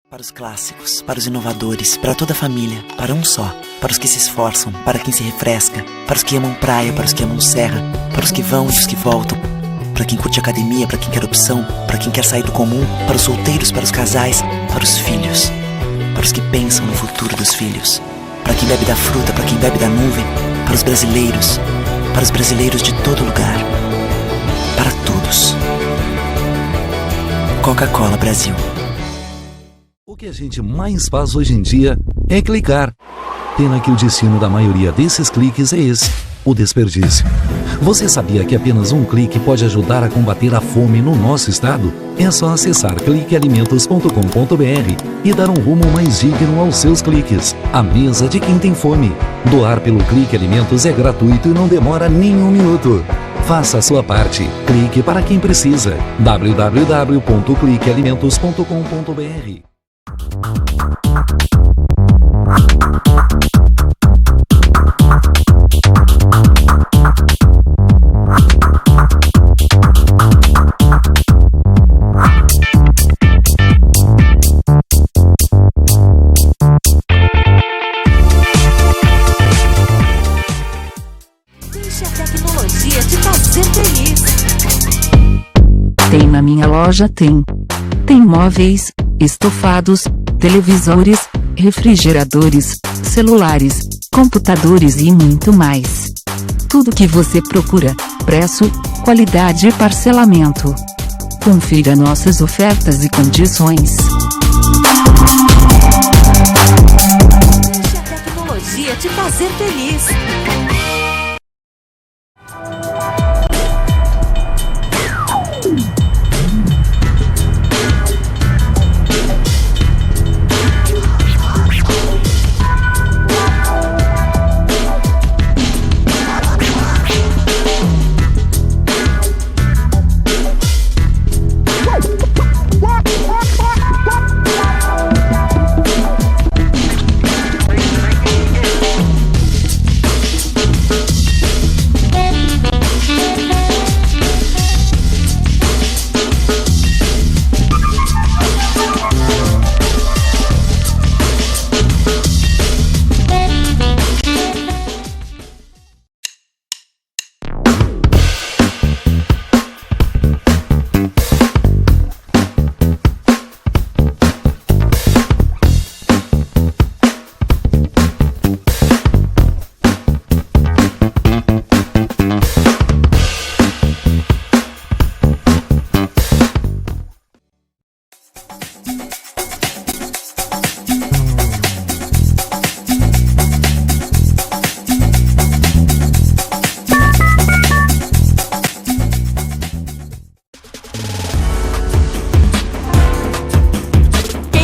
Para os clássicos, para os inovadores, para toda a família, para um só. Para os que se esforçam, para quem se refresca, para os que amam praia, para os que amam serra, para os que vão e os que voltam, para quem curte academia, para quem quer opção, para quem quer sair do comum, para os solteiros, para os casais, para os filhos, para os que pensam no futuro dos filhos, para quem bebe da fruta, para quem bebe da nuvem, para os brasileiros de todo lugar, para todos. Coca-Cola Brasil. O que a gente mais faz hoje em dia é clicar. Pena que o destino da maioria desses cliques é esse, o desperdício. Você sabia que apenas um clique pode ajudar a combater a fome no nosso estado? É só acessar cliquealimentos.com.br e dar um rumo mais digno aos seus cliques. A mesa de quem tem fome. Doar pelo Clique Alimentos é gratuito e não demora nem um minuto. Faça a sua parte. Clique para quem precisa. www.cliquealimentos.com.br. Deixe a tecnologia te fazer feliz. Tem na minha loja, tem. Tem móveis, estofados, televisores, refrigeradores, celulares, computadores e muito mais. Tudo que você procura, preço, qualidade e parcelamento. Confira nossas ofertas e condições. Deixe a tecnologia te fazer feliz.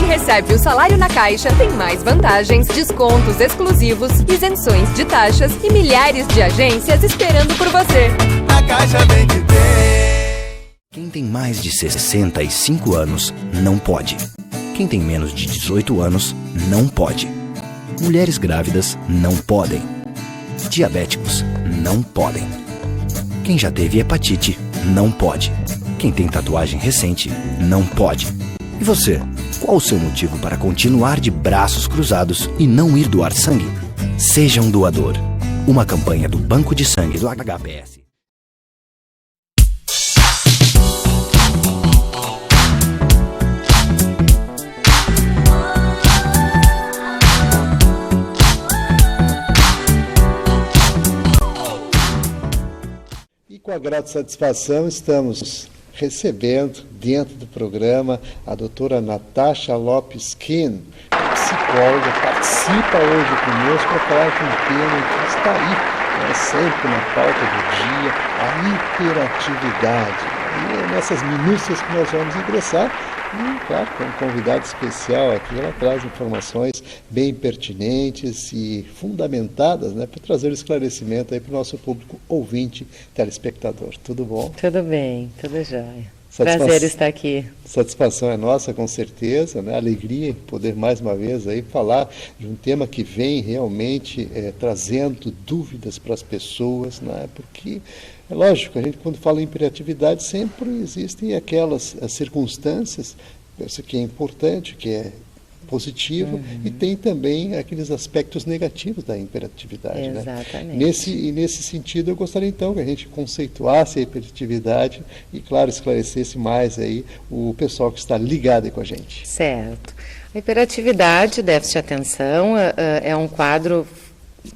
Recebe o salário na Caixa, tem mais vantagens, descontos exclusivos, isenções de taxas e milhares de agências esperando por você. A Caixa vem que tem. Quem tem mais de 65 anos não pode. Quem tem menos de 18 anos não pode. Mulheres grávidas não podem. Diabéticos não podem. Quem já teve hepatite não pode. Quem tem tatuagem recente não pode. E você? Qual o seu motivo para continuar de braços cruzados e não ir doar sangue? Seja um doador. Uma campanha do Banco de Sangue do HPS. E com a grata satisfação estamos recebendo dentro do programa a doutora Natasha Lopes-Kin, psicóloga, participa hoje conosco para falar de um tema que está aí, sempre na pauta do dia, a hiperatividade. E é nessas minúcias que nós vamos ingressar Claro, com um convidado especial aqui, ela traz informações bem pertinentes e fundamentadas, né, para trazer o esclarecimento aí para o nosso público ouvinte, telespectador. Tudo bom? Tudo bem, tudo jóia. Prazer estar aqui. Satisfação é nossa, com certeza, né? Alegria em poder mais uma vez aí falar de um tema que vem realmente trazendo dúvidas para as pessoas, né? Porque é lógico, a gente quando fala em hiperatividade sempre existem aquelas circunstâncias, isso que é importante, que é positivo, e tem também aqueles aspectos negativos da hiperatividade. Exatamente. Né? Nesse sentido, eu gostaria então que a gente conceituasse a hiperatividade e, claro, esclarecesse mais aí o pessoal que está ligado aí com a gente. Certo. A hiperatividade, déficit de atenção, é um quadro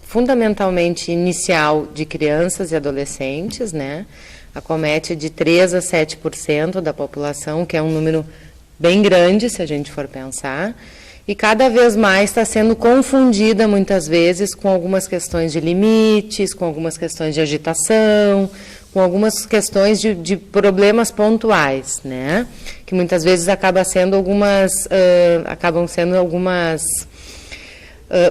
fundamentalmente inicial de crianças e adolescentes, né? Acomete de 3 a 7% da população, que é um número bem grande, se a gente for pensar, e cada vez mais está sendo confundida, muitas vezes, com algumas questões de limites, com algumas questões de agitação, com algumas questões de problemas pontuais, né? Que muitas vezes acabam sendo algumas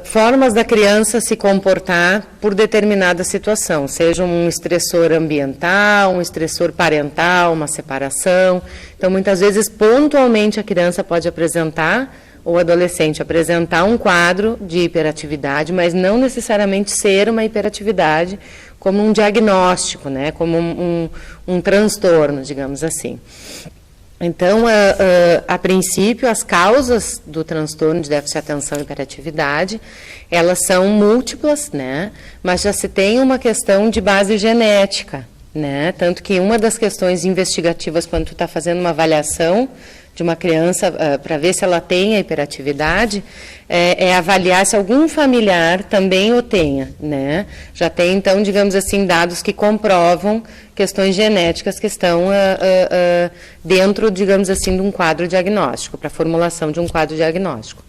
formas da criança se comportar por determinada situação, seja um estressor ambiental, um estressor parental, uma separação. Então, muitas vezes, pontualmente, a criança pode apresentar, ou o adolescente apresentar um quadro de hiperatividade, mas não necessariamente ser uma hiperatividade como um diagnóstico, né? Como um transtorno, digamos assim. Então, a princípio, as causas do transtorno de déficit de atenção e hiperatividade, elas são múltiplas, né? Mas já se tem uma questão de base genética, né? Tanto que uma das questões investigativas, quando tu está fazendo uma avaliação de uma criança para ver se ela tem a hiperatividade, é avaliar se algum familiar também o tenha, né? Já tem, então, digamos assim, dados que comprovam questões genéticas que estão dentro, digamos assim, de um quadro diagnóstico, para a formulação de um quadro diagnóstico.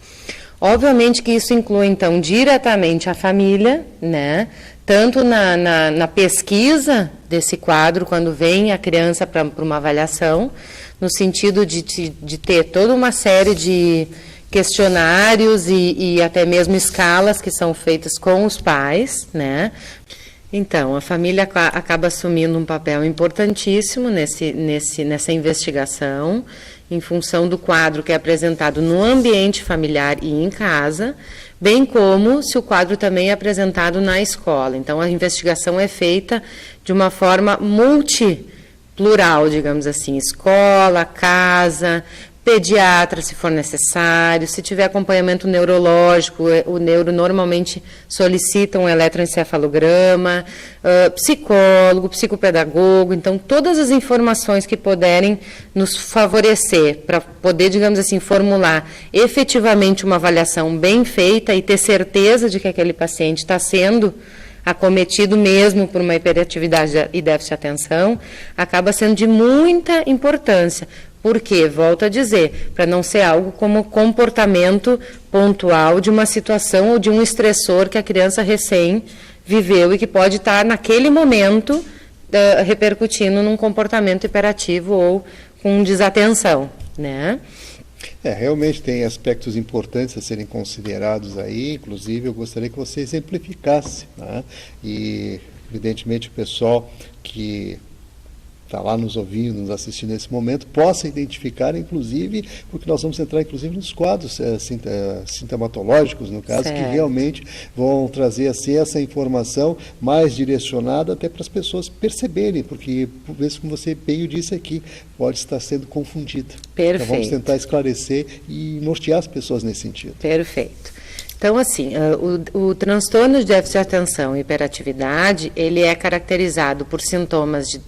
Obviamente que isso inclui, então, diretamente a família, né? Tanto na pesquisa desse quadro, quando vem a criança para uma avaliação, no sentido de ter toda uma série de questionários e até mesmo escalas que são feitas com os pais, né? Então, a família acaba assumindo um papel importantíssimo nessa investigação, em função do quadro que é apresentado no ambiente familiar e em casa, bem como se o quadro também é apresentado na escola. Então, a investigação é feita de uma forma multiplural, digamos assim, escola, casa, pediatra, se for necessário, se tiver acompanhamento neurológico, o neuro normalmente solicita um eletroencefalograma, psicólogo, psicopedagogo, então todas as informações que puderem nos favorecer para poder, digamos assim, formular efetivamente uma avaliação bem feita e ter certeza de que aquele paciente está sendo acometido mesmo por uma hiperatividade e déficit de atenção, acaba sendo de muita importância. Por quê? Volto a dizer, para não ser algo como comportamento pontual de uma situação ou de um estressor que a criança recém viveu e que pode estar naquele momento repercutindo num comportamento hiperativo ou com desatenção, né? Realmente tem aspectos importantes a serem considerados aí, inclusive eu gostaria que você exemplificasse, né? E evidentemente o pessoal que está lá nos ouvindo, nos assistindo nesse momento, possa identificar, inclusive, porque nós vamos entrar, inclusive, nos quadros sintomatológicos, no caso, certo, que realmente vão trazer assim, essa informação mais direcionada até para as pessoas perceberem, porque, por vezes, como você bem disse aqui, pode estar sendo confundida. Perfeito. Então, vamos tentar esclarecer e nortear as pessoas nesse sentido. Perfeito. Então, assim, o transtorno de déficit de atenção e hiperatividade, ele é caracterizado por sintomas de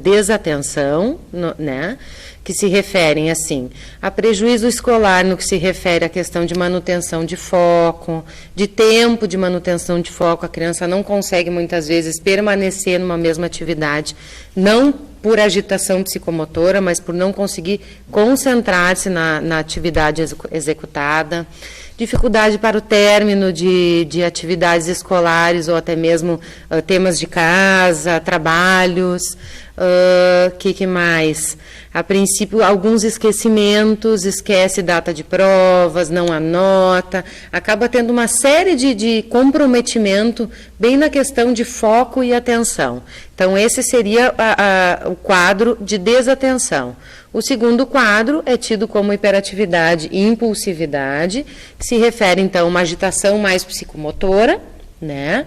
desatenção, né, que se referem, assim, a prejuízo escolar no que se refere à questão de manutenção de foco, de tempo de manutenção de foco, a criança não consegue, muitas vezes, permanecer numa mesma atividade, não por agitação psicomotora, mas por não conseguir concentrar-se na atividade executada. dificuldade para o término de atividades escolares ou até mesmo temas de casa, trabalhos. Que mais? A princípio, alguns esquecimentos, esquece data de provas, não anota, acaba tendo uma série de comprometimento bem na questão de foco e atenção. Então, esse seria o quadro de desatenção. O segundo quadro é tido como hiperatividade e impulsividade, que se refere, então, a uma agitação mais psicomotora, né?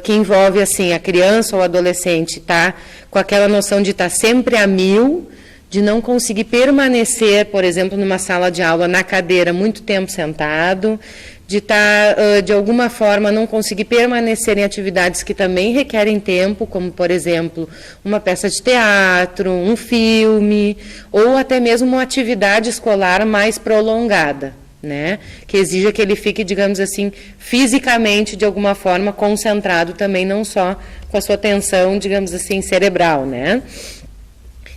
Que envolve assim a criança ou adolescente tá com aquela noção de estar sempre a mil, de não conseguir permanecer, por exemplo, numa sala de aula na cadeira muito tempo sentado, de estar de alguma forma não conseguir permanecer em atividades que também requerem tempo, como por exemplo uma peça de teatro, um filme ou até mesmo uma atividade escolar mais prolongada, né, que exija que ele fique, digamos assim, fisicamente, de alguma forma, concentrado também, não só com a sua atenção, digamos assim, cerebral, né.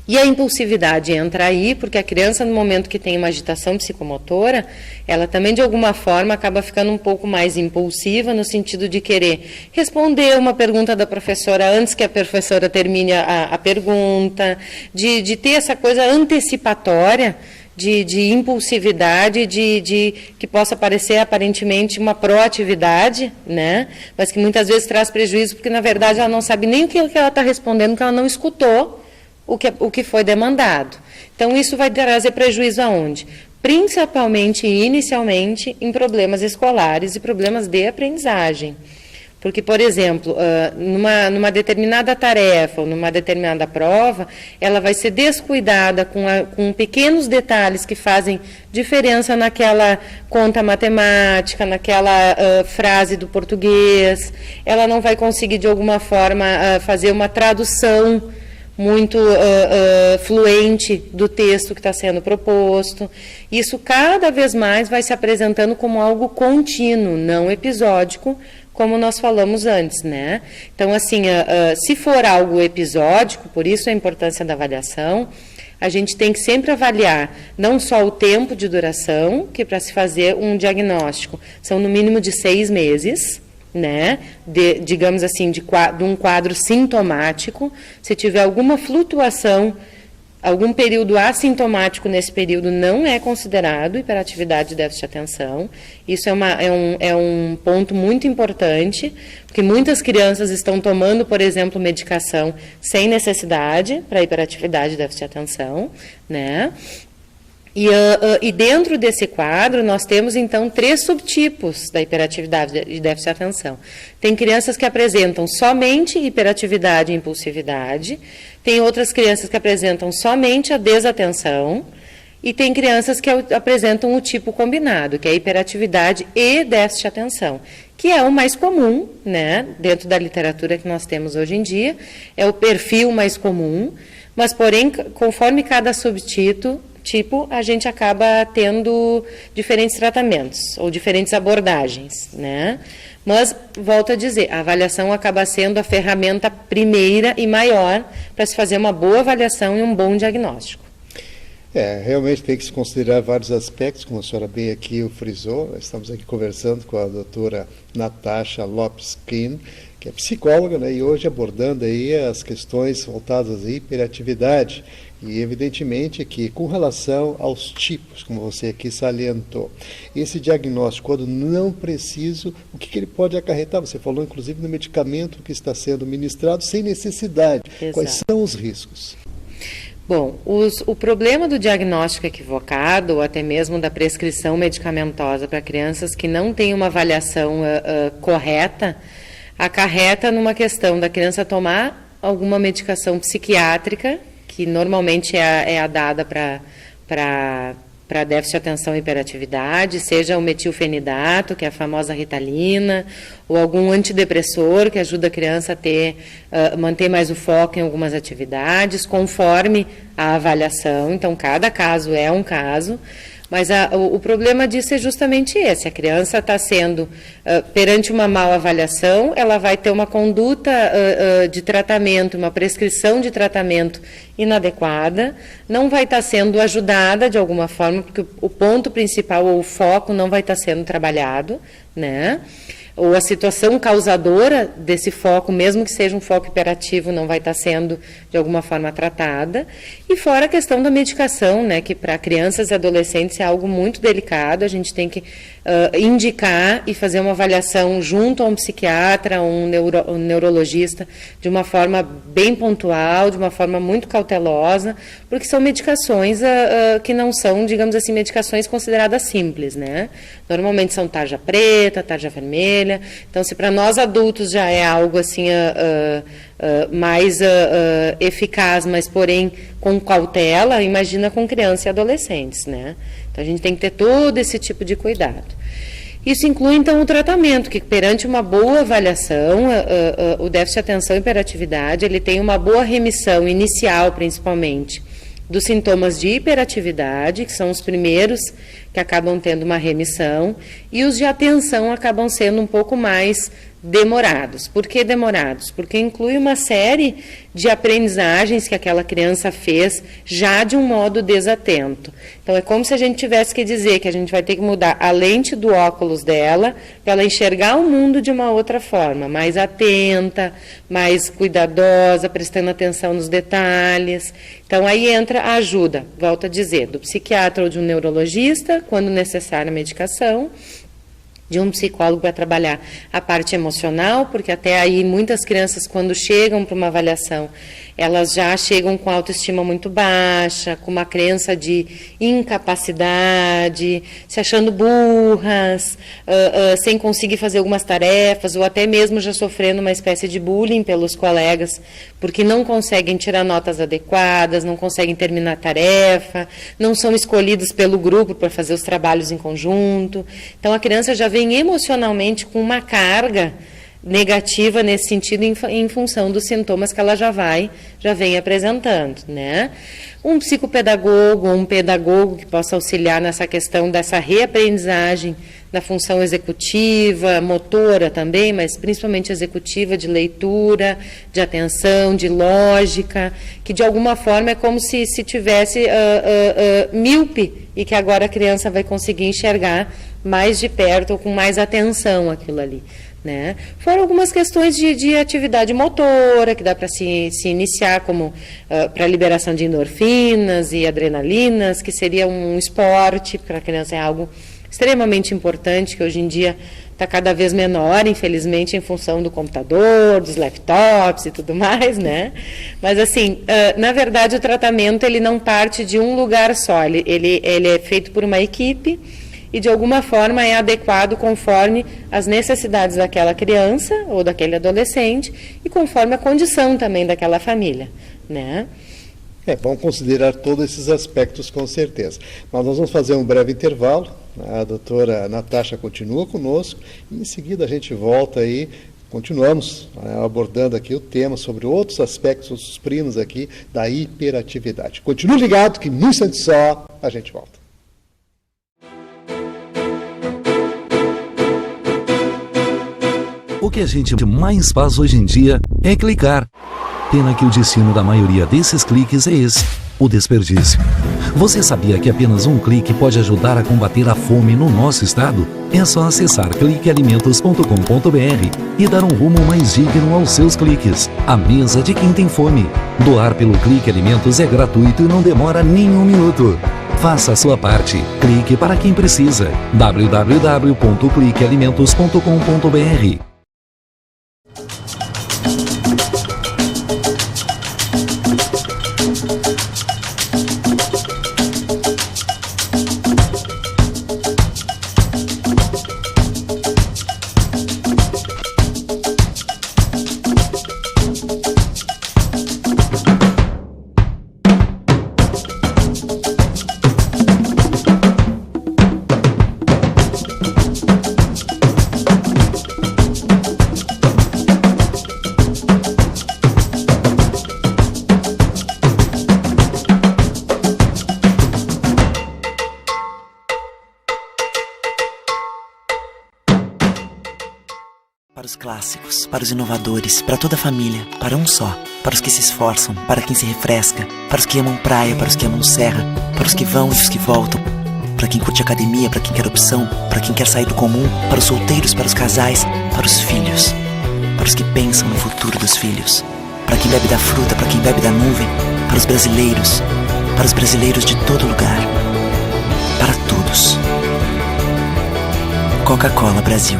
E a impulsividade entra aí, porque a criança, no momento que tem uma agitação psicomotora, ela também, de alguma forma, acaba ficando um pouco mais impulsiva, no sentido de querer responder uma pergunta da professora antes que a professora termine a pergunta, de ter essa coisa antecipatória, de impulsividade, que possa parecer aparentemente uma proatividade, né? Mas que muitas vezes traz prejuízo, porque na verdade ela não sabe nem o que ela está respondendo, porque ela não escutou o que foi demandado. Então isso vai trazer prejuízo aonde? Principalmente e inicialmente em problemas escolares e problemas de aprendizagem. Porque, por exemplo, numa determinada tarefa ou numa determinada prova, ela vai ser descuidada com pequenos detalhes que fazem diferença naquela conta matemática, naquela frase do português. Ela não vai conseguir, de alguma forma, fazer uma tradução muito fluente do texto que está sendo proposto. Isso cada vez mais vai se apresentando como algo contínuo, não episódico, como nós falamos antes, né? Então, assim, se for algo episódico, por isso a importância da avaliação, a gente tem que sempre avaliar não só o tempo de duração, que para se fazer um diagnóstico são no mínimo de 6 meses, né? Digamos assim, de um quadro sintomático. Se tiver alguma flutuação, algum período assintomático nesse período não é considerado hiperatividade de déficit de atenção. Isso é um ponto muito importante, porque muitas crianças estão tomando, por exemplo, medicação sem necessidade para hiperatividade de déficit de atenção, né? E dentro desse quadro, nós temos, então, 3 subtipos da hiperatividade de déficit de atenção. Tem crianças que apresentam somente hiperatividade e impulsividade, tem outras crianças que apresentam somente a desatenção, e tem crianças que apresentam o tipo combinado, que é hiperatividade e déficit de atenção, que é o mais comum, né, dentro da literatura que nós temos hoje em dia, é o perfil mais comum, mas, porém, conforme cada subtipo, a gente acaba tendo diferentes tratamentos ou diferentes abordagens, né? Mas, volto a dizer, a avaliação acaba sendo a ferramenta primeira e maior para se fazer uma boa avaliação e um bom diagnóstico. Realmente tem que se considerar vários aspectos, como a senhora bem aqui o frisou. Estamos aqui conversando com a doutora Natasha Lopes Keen, que é psicóloga, né, e hoje abordando aí as questões voltadas à hiperatividade. E evidentemente que com relação aos tipos, como você aqui salientou, esse diagnóstico, quando não preciso, o que ele pode acarretar? Você falou inclusive no medicamento que está sendo ministrado sem necessidade. Exato. Quais são os riscos? Bom, o problema do diagnóstico equivocado, ou até mesmo da prescrição medicamentosa para crianças que não têm uma avaliação correta, acarreta numa questão da criança tomar alguma medicação psiquiátrica, que normalmente é a dada para déficit de atenção e hiperatividade, seja o metilfenidato, que é a famosa Ritalina, ou algum antidepressor que ajuda a criança a manter mais o foco em algumas atividades, conforme a avaliação. Então, cada caso é um caso. Mas o problema disso é justamente esse. A criança está sendo, perante uma mal avaliação, ela vai ter uma conduta de tratamento, uma prescrição de tratamento inadequada, não vai estar sendo ajudada de alguma forma, porque o ponto principal ou o foco não vai estar sendo trabalhado, né? Ou a situação causadora desse foco, mesmo que seja um foco hiperativo, não vai estar sendo de alguma forma tratada. E fora a questão da medicação, né, que para crianças e adolescentes é algo muito delicado, a gente tem que indicar e fazer uma avaliação junto a um psiquiatra, um neurologista, de uma forma bem pontual, de uma forma muito cautelosa, porque são medicações que não são, digamos assim, medicações consideradas simples, né? Normalmente são tarja preta, tarja vermelha. Então, se para nós adultos já é algo assim mais eficaz, mas porém com cautela, imagina com crianças e adolescentes, né? Então, a gente tem que ter todo esse tipo de cuidado. Isso inclui, então, o tratamento, que perante uma boa avaliação, o déficit de atenção e hiperatividade, ele tem uma boa remissão inicial, principalmente, dos sintomas de hiperatividade, que são os primeiros que acabam tendo uma remissão, e os de atenção acabam sendo um pouco mais demorados. Por que demorados? Porque inclui uma série de aprendizagens que aquela criança fez já de um modo desatento. Então, é como se a gente tivesse que dizer que a gente vai ter que mudar a lente do óculos dela para ela enxergar o mundo de uma outra forma, mais atenta, mais cuidadosa, prestando atenção nos detalhes. Então, aí entra a ajuda, volto a dizer, do psiquiatra ou de um neurologista, quando necessária a medicação, de um psicólogo para trabalhar a parte emocional, porque até aí muitas crianças, quando chegam para uma avaliação, elas já chegam com autoestima muito baixa, com uma crença de incapacidade, se achando burras, sem conseguir fazer algumas tarefas, ou até mesmo já sofrendo uma espécie de bullying pelos colegas, porque não conseguem tirar notas adequadas, não conseguem terminar a tarefa, não são escolhidos pelo grupo para fazer os trabalhos em conjunto. Então, a criança já vem emocionalmente com uma carga negativa nesse sentido em função dos sintomas que ela já vem apresentando, né? Um psicopedagogo, um pedagogo que possa auxiliar nessa questão dessa reaprendizagem da função executiva, motora também, mas principalmente executiva, de leitura, de atenção, de lógica, que de alguma forma é como se tivesse míope e que agora a criança vai conseguir enxergar mais de perto ou com mais atenção aquilo ali, né? Fora algumas questões de atividade motora, que dá para se iniciar, como para liberação de endorfinas e adrenalinas, que seria um esporte, para a criança é algo extremamente importante, que hoje em dia está cada vez menor, infelizmente, em função do computador, dos laptops e tudo mais, né? Mas, assim, na verdade, o tratamento ele não parte de um lugar só, ele é feito por uma equipe, e de alguma forma é adequado conforme as necessidades daquela criança ou daquele adolescente e conforme a condição também daquela família, né? É bom considerar todos esses aspectos com certeza. Mas nós vamos fazer um breve intervalo, a doutora Natasha continua conosco e em seguida a gente volta aí, continuamos abordando aqui o tema sobre outros aspectos, outros primos aqui da hiperatividade. Continue ligado que num instante só a gente volta. O que a gente mais faz hoje em dia é clicar. Pena que o destino da maioria desses cliques é esse, o desperdício. Você sabia que apenas um clique pode ajudar a combater a fome no nosso estado? É só acessar cliquealimentos.com.br e dar um rumo mais digno aos seus cliques. A mesa de quem tem fome. Doar pelo Clique Alimentos é gratuito e não demora nem um minuto. Faça a sua parte. Clique para quem precisa. www.cliquealimentos.com.br Para os clássicos, para os inovadores, para toda a família, para um só. Para os que se esforçam, para quem se refresca, para os que amam praia, para os que amam serra, para os que vão e os que voltam, para quem curte academia, para quem quer opção, para quem quer sair do comum, para os solteiros, para os casais, para os filhos, para os que pensam no futuro dos filhos, para quem bebe da fruta, para quem bebe da nuvem, para os brasileiros de todo lugar, para todos. Coca-Cola Brasil.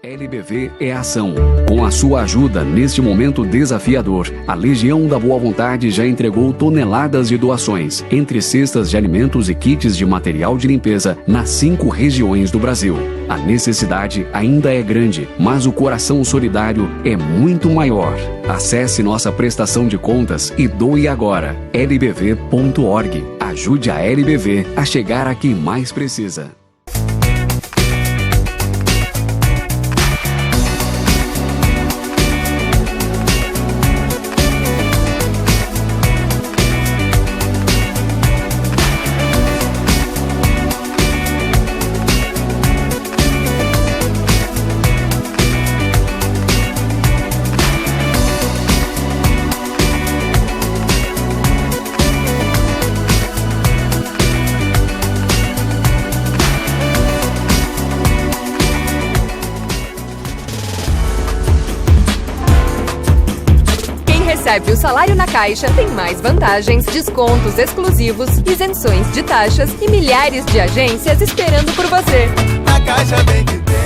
LBV é ação. Com a sua ajuda neste momento desafiador, a Legião da Boa Vontade já entregou toneladas de doações, entre cestas de alimentos e kits de material de limpeza, nas 5 regiões do Brasil. A necessidade ainda é grande, mas o coração solidário é muito maior. Acesse nossa prestação de contas e doe agora. lbv.org. Ajude a LBV a chegar a quem mais precisa. Recebe o salário na Caixa, tem mais vantagens, descontos exclusivos, isenções de taxas e milhares de agências esperando por você. Na Caixa vem que tem.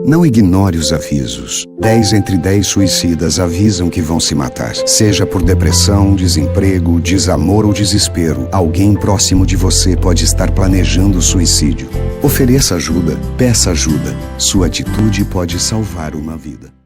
Não ignore os avisos. 10 entre 10 suicidas avisam que vão se matar. Seja por depressão, desemprego, desamor ou desespero, alguém próximo de você pode estar planejando suicídio. Ofereça ajuda, peça ajuda. Sua atitude pode salvar uma vida.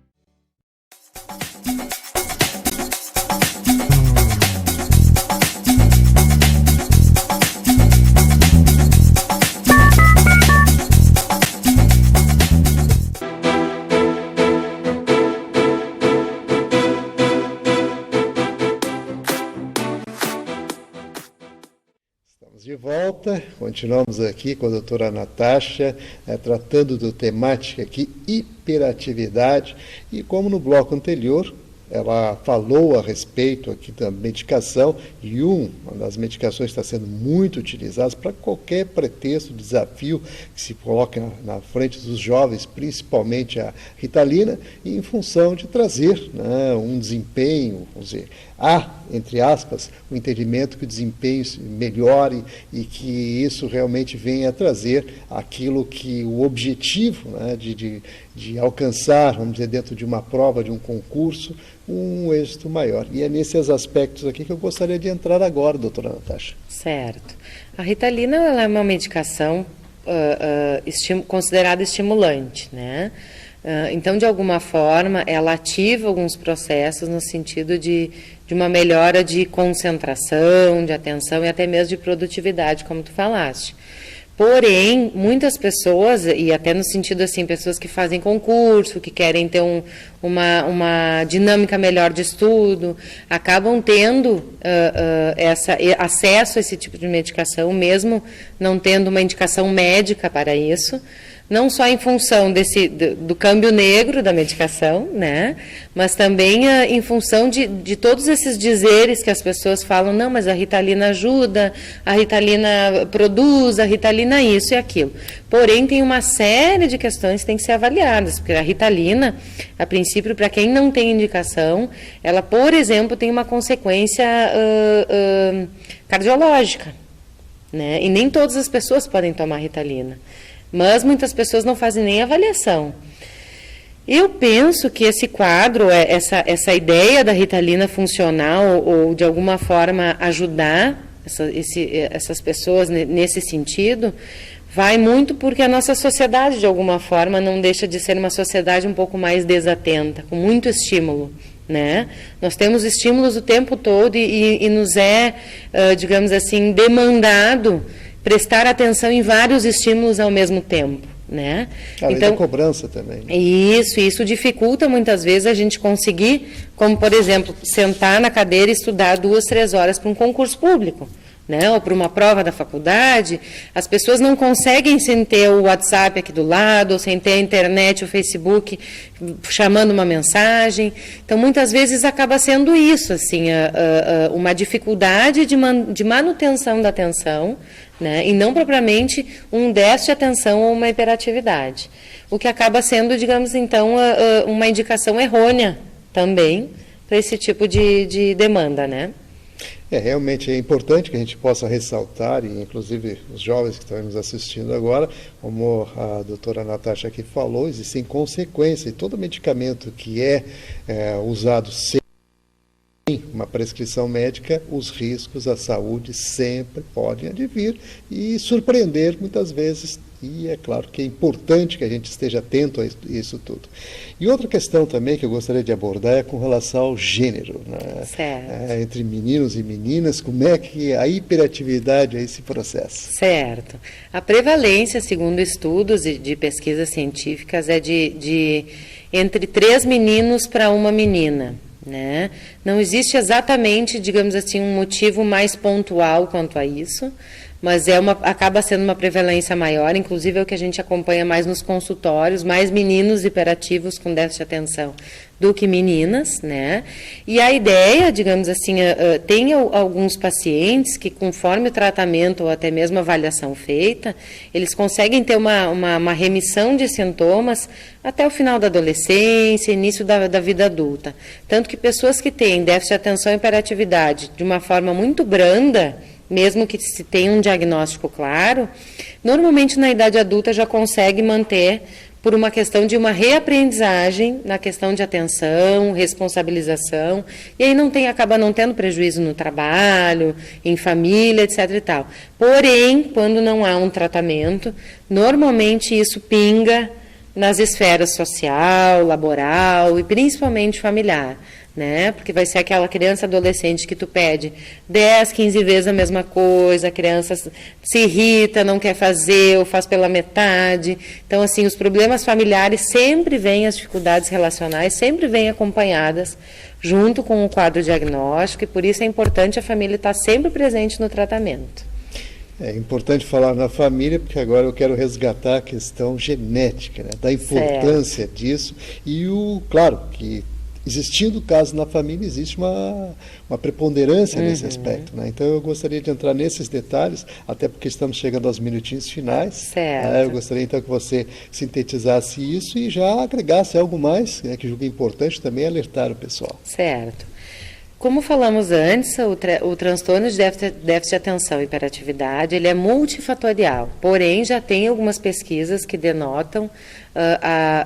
De volta, continuamos aqui com a doutora Natasha, tratando da temática aqui, hiperatividade, e como no bloco anterior, ela falou a respeito aqui da medicação, e uma das medicações que está sendo muito utilizada para qualquer pretexto, desafio que se coloque na frente dos jovens, principalmente a Ritalina, e em função de trazer um desempenho, vamos dizer, entre aspas, o entendimento que o desempenho melhore e que isso realmente venha a trazer aquilo que o objetivo de alcançar, vamos dizer, dentro de uma prova, de um concurso, um êxito maior. E é nesses aspectos aqui que eu gostaria de entrar agora, doutora Natasha. Certo. A Ritalina ela é uma medicação considerada estimulante, né? Então, de alguma forma, ela ativa alguns processos no sentido de uma melhora de concentração, de atenção e até mesmo de produtividade, como tu falaste. Porém, muitas pessoas, e até no sentido assim, pessoas que fazem concurso, que querem ter uma dinâmica melhor de estudo, acabam tendo acesso a esse tipo de medicação, mesmo não tendo uma indicação médica para isso, não só em função do câmbio negro da medicação, né, mas também em função de todos esses dizeres que as pessoas falam, não, mas a Ritalina ajuda, a Ritalina produz, a Ritalina isso e aquilo. Porém, tem uma série de questões que têm que ser avaliadas, porque a Ritalina, a princípio, para quem não tem indicação, ela, por exemplo, tem uma consequência cardiológica, né? E nem todas as pessoas podem tomar Ritalina, mas muitas pessoas não fazem nem avaliação. Eu penso que esse quadro, essa ideia da Ritalina funcional ou de alguma forma ajudar essas pessoas nesse sentido, vai muito porque a nossa sociedade, de alguma forma, não deixa de ser uma sociedade um pouco mais desatenta, com muito estímulo, né? Nós temos estímulos o tempo todo e nos digamos assim, demandado prestar atenção em vários estímulos ao mesmo tempo, né? Então, cobrança também. Né? Isso dificulta muitas vezes a gente conseguir, como por exemplo, sentar na cadeira e estudar 2, 3 horas para um concurso público, né, ou para uma prova da faculdade. As pessoas não conseguem sem ter o WhatsApp aqui do lado, ou sem ter a internet, o Facebook chamando uma mensagem. Então, muitas vezes acaba sendo isso, assim, uma dificuldade de manutenção da atenção, né, e não propriamente um déficit de atenção ou uma hiperatividade. O que acaba sendo, digamos, então, uma indicação errônea também para esse tipo de demanda, né? Realmente é importante que a gente possa ressaltar, e inclusive os jovens que estão nos assistindo agora, como a doutora Natasha aqui falou, existem consequências, e todo medicamento que é usado sem uma prescrição médica, os riscos à saúde sempre podem advir e surpreender muitas vezes. E é claro que é importante que a gente esteja atento a isso tudo. E outra questão também que eu gostaria de abordar é com relação ao gênero, né? Certo. Entre meninos e meninas, como é que a hiperatividade é esse processo? Certo. A prevalência, segundo estudos de pesquisas científicas, é de entre 3 meninos para 1 menina. Né? Não existe exatamente, digamos assim, um motivo mais pontual quanto a isso, mas acaba sendo uma prevalência maior, inclusive é o que a gente acompanha mais nos consultórios, mais meninos hiperativos com déficit de atenção do que meninas, né? E a ideia, digamos assim, tem alguns pacientes que, conforme o tratamento ou até mesmo a avaliação feita, eles conseguem ter uma remissão de sintomas até o final da adolescência, início da vida adulta. Tanto que pessoas que têm déficit de atenção e hiperatividade de uma forma muito branda, mesmo que se tenha um diagnóstico claro, normalmente na idade adulta já consegue manter por uma questão de uma reaprendizagem na questão de atenção, responsabilização, e aí acaba não tendo prejuízo no trabalho, em família, etc. e tal. Porém, quando não há um tratamento, normalmente isso pinga nas esferas social, laboral e principalmente familiar. Né? Porque vai ser aquela criança adolescente que tu pede 10, 15 vezes a mesma coisa, a criança se irrita, não quer fazer, ou faz pela metade. Então, assim, os problemas familiares sempre vêm, as dificuldades relacionais sempre vêm acompanhadas junto com o quadro diagnóstico, e por isso é importante a família estar sempre presente no tratamento. É importante falar na família, porque agora eu quero resgatar a questão genética, né? Da importância disso, e claro, que existindo caso na família, existe uma preponderância nesse aspecto, né? Então eu gostaria de entrar nesses detalhes, até porque estamos chegando aos minutinhos finais. Certo. Eu gostaria então que você sintetizasse isso e já agregasse algo mais, né, que julgo importante também alertar o pessoal. Certo. Como falamos antes, o transtorno de déficit de atenção e hiperatividade, ele é multifatorial, porém já tem algumas pesquisas que denotam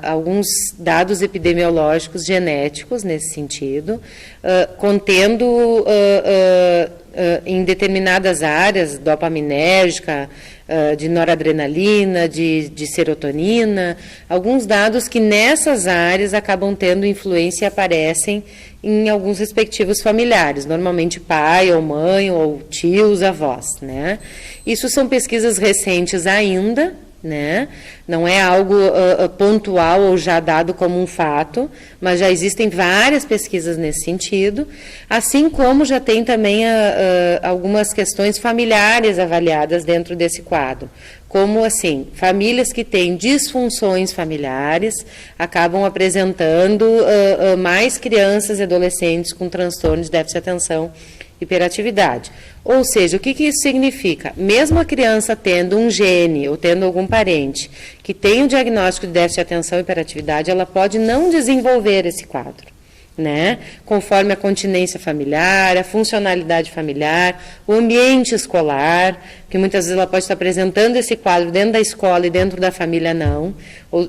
alguns dados epidemiológicos genéticos nesse sentido, contendo em determinadas áreas, dopaminérgica, de noradrenalina, de serotonina, alguns dados que nessas áreas acabam tendo influência e aparecem em alguns respectivos familiares, normalmente pai ou mãe ou tios, avós, né? Isso são pesquisas recentes ainda, né? Não é algo pontual ou já dado como um fato, mas já existem várias pesquisas nesse sentido, assim como já tem também algumas questões familiares avaliadas dentro desse quadro, como assim, famílias que têm disfunções familiares acabam apresentando mais crianças e adolescentes com transtornos de déficit de atenção e hiperatividade. Ou seja, o que isso significa? Mesmo a criança tendo um gene ou tendo algum parente que tem o diagnóstico de déficit de atenção e hiperatividade, ela pode não desenvolver esse quadro, né? Conforme a continência familiar, a funcionalidade familiar, o ambiente escolar, que muitas vezes ela pode estar apresentando esse quadro dentro da escola e dentro da família não,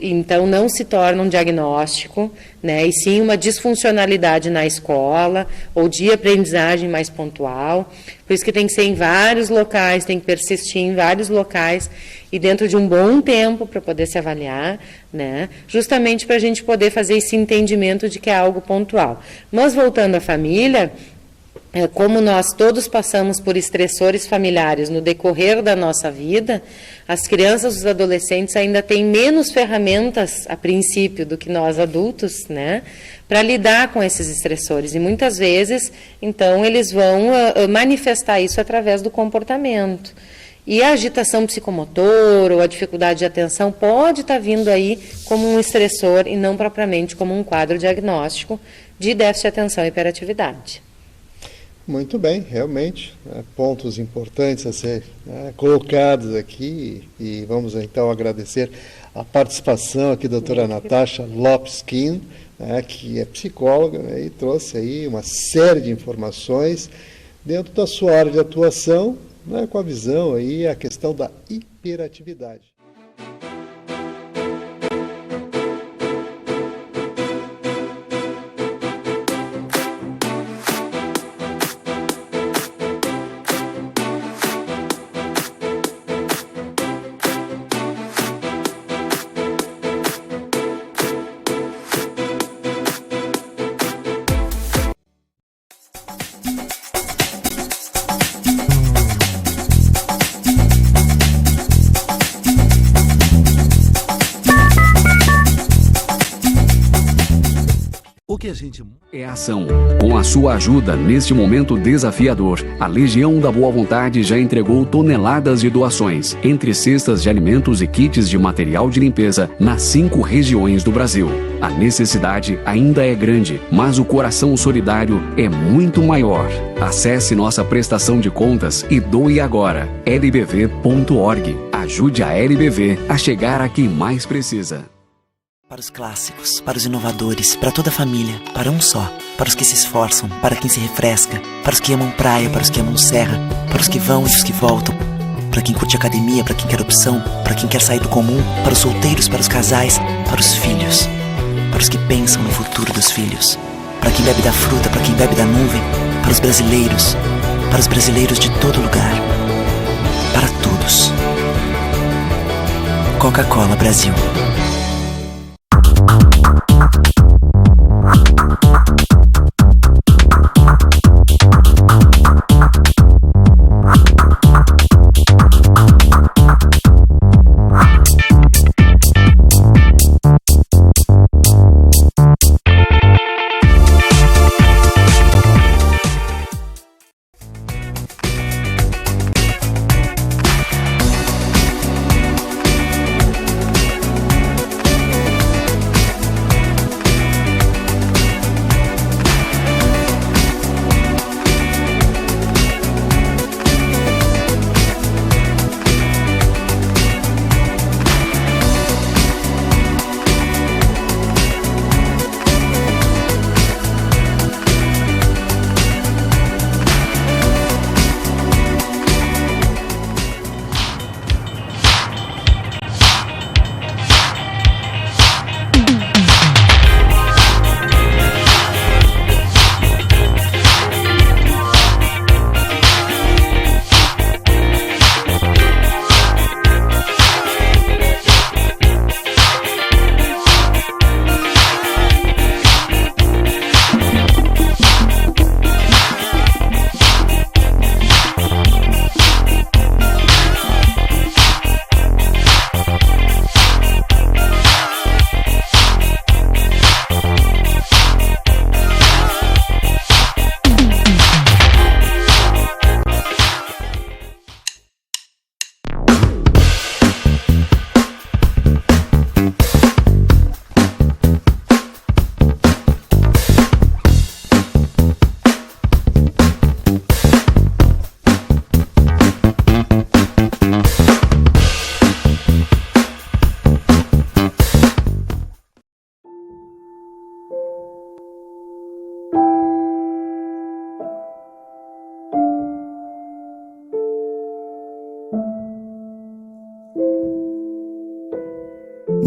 então não se torna um diagnóstico, né? E sim uma disfuncionalidade na escola ou de aprendizagem mais pontual. Por isso que tem que ser em vários locais, tem que persistir em vários locais e dentro de um bom tempo para poder se avaliar, né? Justamente para a gente poder fazer esse entendimento de que é algo pontual. Mas voltando à família, como nós todos passamos por estressores familiares no decorrer da nossa vida, as crianças e os adolescentes ainda têm menos ferramentas, a princípio, do que nós adultos, né, para lidar com esses estressores. E muitas vezes, então, eles vão manifestar isso através do comportamento. E a agitação psicomotora ou a dificuldade de atenção pode estar vindo aí como um estressor e não propriamente como um quadro diagnóstico de déficit de atenção e hiperatividade. Muito bem, realmente, pontos importantes a ser colocados aqui e vamos então agradecer a participação aqui da doutora Natasha Lopes Kim, que é psicóloga, e trouxe aí uma série de informações dentro da sua área de atuação, com a visão aí a questão da hiperatividade. É ação. Com a sua ajuda neste momento desafiador, a Legião da Boa Vontade já entregou toneladas de doações, entre cestas de alimentos e kits de material de limpeza, nas 5 regiões do Brasil. A necessidade ainda é grande, mas o coração solidário é muito maior. Acesse nossa prestação de contas e doe agora. lbv.org. Ajude a LBV a chegar a quem mais precisa. Para os clássicos, para os inovadores, para toda a família, para um só. Para os que se esforçam, para quem se refresca, para os que amam praia, para os que amam serra, para os que vão e os que voltam, para quem curte academia, para quem quer opção, para quem quer sair do comum, para os solteiros, para os casais, para os filhos, para os que pensam no futuro dos filhos, para quem bebe da fruta, para quem bebe da nuvem, para os brasileiros de todo lugar, para todos. Coca-Cola Brasil.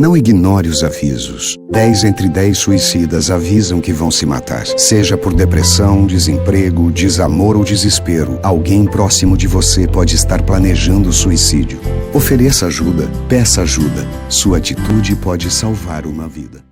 Não ignore os avisos. 10 entre 10 suicidas avisam que vão se matar. Seja por depressão, desemprego, desamor ou desespero, alguém próximo de você pode estar planejando suicídio. Ofereça ajuda, peça ajuda. Sua atitude pode salvar uma vida.